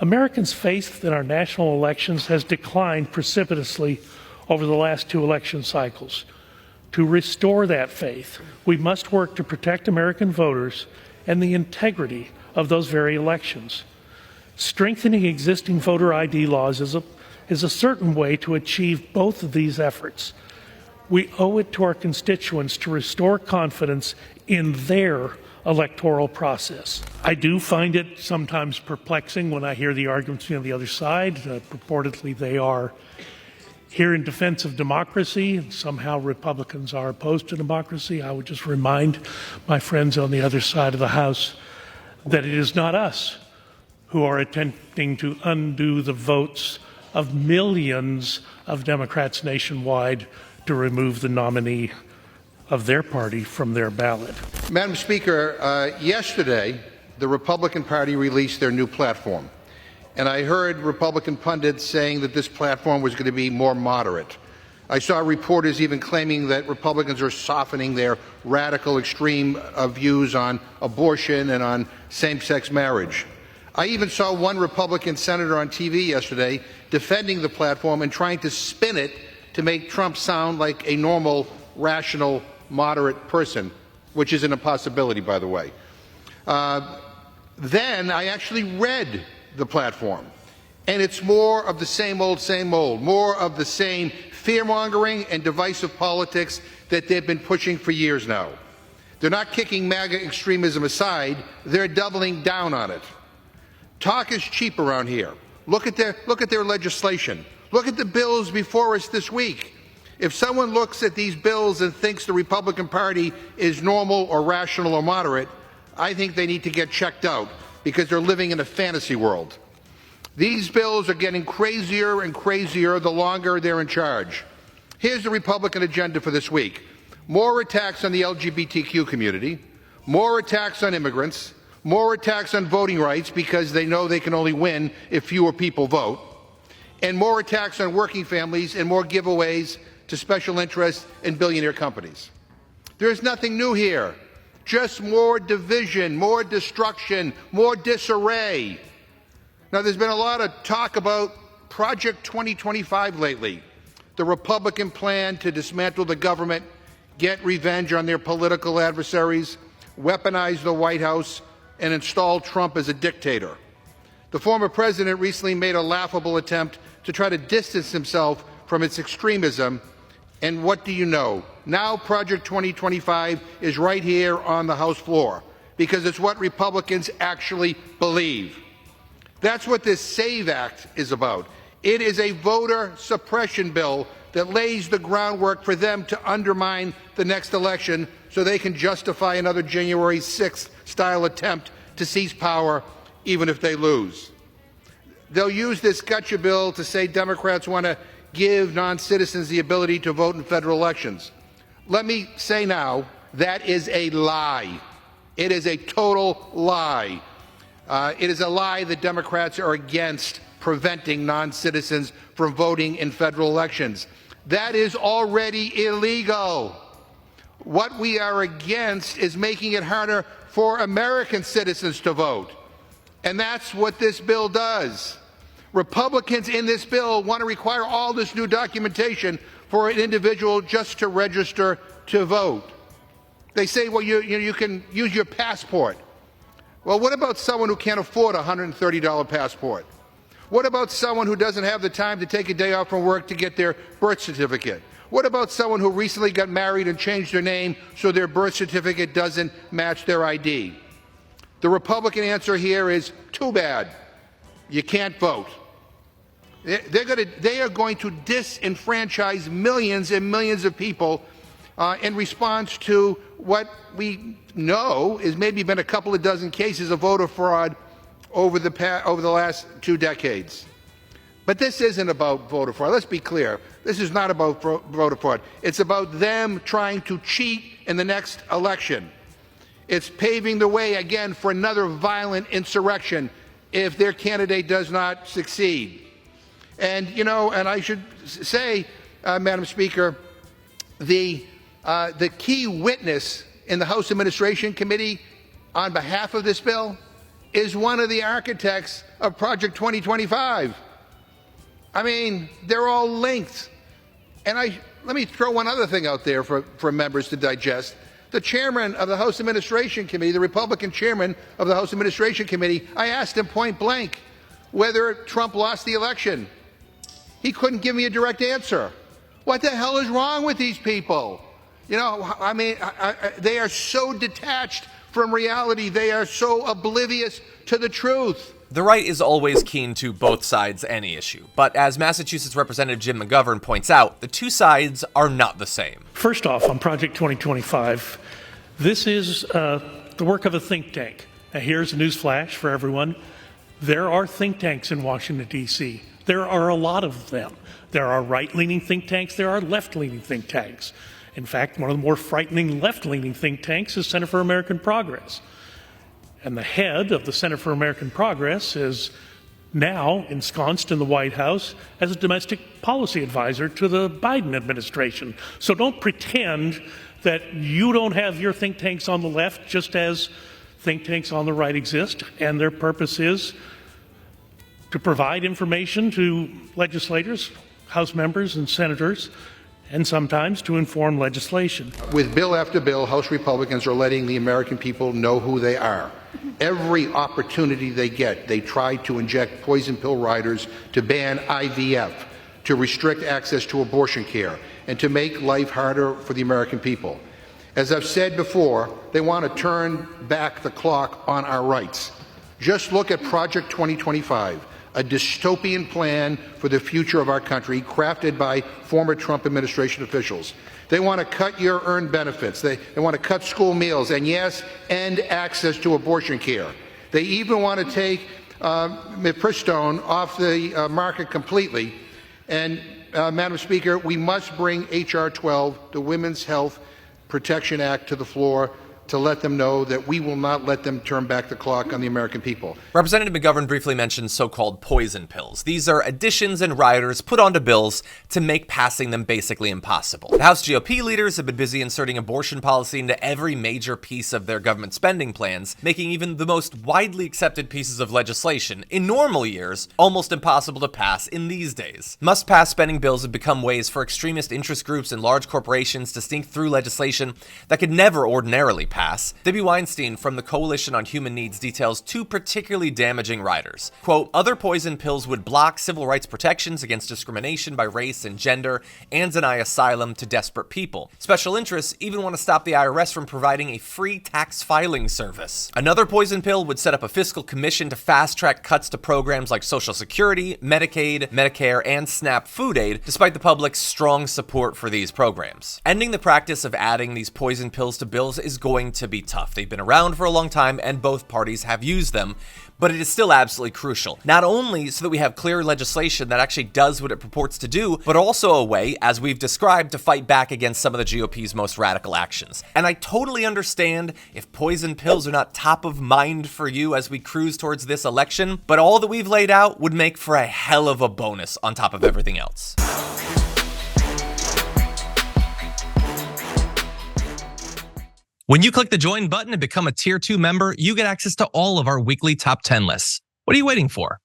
Americans' faith in our national elections has declined precipitously over the last 2 election cycles. To restore that faith, we must work to protect American voters and the integrity of those very elections. Strengthening existing voter ID laws is a certain way to achieve both of these efforts. We owe it to our constituents to restore confidence in their electoral process. I do find it sometimes perplexing when I hear the arguments on the other side. Purportedly, they are here in defense of democracy, and somehow Republicans are opposed to democracy. I would just remind my friends on the other side of the House that it is not us who are attempting to undo the votes of millions of Democrats nationwide to remove the nominee of their party from their ballot. Madam Speaker, yesterday the Republican Party released their new platform. And I heard Republican pundits saying that this platform was going to be more moderate. I saw reporters even claiming that Republicans are softening their radical extreme views on abortion and on same-sex marriage. I even saw one Republican senator on TV yesterday defending the platform and trying to spin it to make Trump sound like a normal, rational, moderate person, which is an impossibility, by the way. Then I actually read the platform, and it's more of the same old, more of the same fear-mongering and divisive politics that they've been pushing for years now. They're not kicking MAGA extremism aside, they're doubling down on it. Talk is cheap around here. Look at their legislation. Look at the bills before us this week. If someone looks at these bills and thinks the Republican Party is normal or rational or moderate, I think they need to get checked out, because they're living in a fantasy world. These bills are getting crazier and crazier the longer they're in charge. Here's the Republican agenda for this week: more attacks on the LGBTQ community, more attacks on immigrants, more attacks on voting rights because they know they can only win if fewer people vote, and more attacks on working families and more giveaways to special interests and billionaire companies. There's nothing new here. Just more division, more destruction, more disarray. Now, there's been a lot of talk about Project 2025 lately, the Republican plan to dismantle the government, get revenge on their political adversaries, weaponize the White House, and install Trump as a dictator. The former president recently made a laughable attempt to try to distance himself from its extremism. And what do you know? Now Project 2025 is right here on the House floor, because it's what Republicans actually believe. That's what this SAVE Act is about. It is a voter suppression bill that lays the groundwork for them to undermine the next election so they can justify another January 6th style attempt to seize power, even if they lose. They'll use this gotcha bill to say Democrats want to give non-citizens the ability to vote in federal elections. Let me say now, that is a lie. It is a total lie. It is a lie that Democrats are against preventing non-citizens from voting in federal elections. That is already illegal. What we are against is making it harder for American citizens to vote. And that's what this bill does. Republicans in this bill want to require all this new documentation for an individual just to register to vote. They say, well, you can use your passport. Well, what about someone who can't afford a $130 passport? What about someone who doesn't have the time to take a day off from work to get their birth certificate? What about someone who recently got married and changed their name so their birth certificate doesn't match their ID? The Republican answer here is, too bad. You can't vote. They are going to disenfranchise millions and millions of people in response to what we know is maybe been a couple of dozen cases of voter fraud over the last 2 decades. But this isn't about voter fraud. Let's be clear. This is not about voter fraud. It's about them trying to cheat in the next election. It's paving the way again for another violent insurrection if their candidate does not succeed. And, and I should say, Madam Speaker, the key witness in the House Administration Committee on behalf of this bill is one of the architects of Project 2025. I mean, they're all linked. And let me throw one other thing out there for members to digest. The chairman of the House Administration Committee, the Republican chairman of the House Administration Committee, I asked him point blank whether Trump lost the election. He couldn't give me a direct answer. What the hell is wrong with these people? You know, I mean, they are so detached from reality. They are so oblivious to the truth. The right is always keen to both sides any issue, but as Massachusetts Representative Jim McGovern points out, the two sides are not the same. First off, on Project 2025, this is the work of a think tank. Now, here's a news flash for everyone. There are think tanks in Washington, D.C. There are a lot of them. There are right-leaning think tanks. There are left-leaning think tanks. In fact, one of the more frightening left-leaning think tanks is Center for American Progress. And the head of the Center for American Progress is now ensconced in the White House as a domestic policy advisor to the Biden administration. So don't pretend that you don't have your think tanks on the left, just as think tanks on the right exist, and their purpose is to provide information to legislators, House members, and senators, and sometimes to inform legislation. With bill after bill, House Republicans are letting the American people know who they are. Every opportunity they get, they try to inject poison pill riders, to ban IVF, to restrict access to abortion care, and to make life harder for the American people. As I've said before, they want to turn back the clock on our rights. Just look at Project 2025, a dystopian plan for the future of our country crafted by former Trump administration officials. They want to cut your earned benefits. They want to cut school meals and, yes, end access to abortion care. They even want to take mifepristone off the market completely. And, Madam Speaker, we must bring H.R. 12, the Women's Health Protection Act, to the floor to let them know that we will not let them turn back the clock on the American people. Representative McGovern briefly mentioned so-called poison pills. These are additions and riders put onto bills to make passing them basically impossible. The House GOP leaders have been busy inserting abortion policy into every major piece of their government spending plans, making even the most widely accepted pieces of legislation in normal years almost impossible to pass in these days. Must-pass spending bills have become ways for extremist interest groups and large corporations to sneak through legislation that could never ordinarily pass. Debbie Weinstein from the Coalition on Human Needs details two particularly damaging riders. Quote, other poison pills would block civil rights protections against discrimination by race and gender and deny asylum to desperate people. Special interests even want to stop the IRS from providing a free tax filing service. Another poison pill would set up a fiscal commission to fast-track cuts to programs like Social Security, Medicaid, Medicare, and SNAP food aid, despite the public's strong support for these programs. Ending the practice of adding these poison pills to bills is going to be tough. They've been around for a long time and both parties have used them, but it is still absolutely crucial. Not only so that we have clear legislation that actually does what it purports to do, but also a way, as we've described, to fight back against some of the GOP's most radical actions. And I totally understand if poison pills are not top of mind for you as we cruise towards this election, but all that we've laid out would make for a hell of a bonus on top of everything else. When you click the join button and become a Tier 2 member, you get access to all of our weekly top 10 lists. What are you waiting for?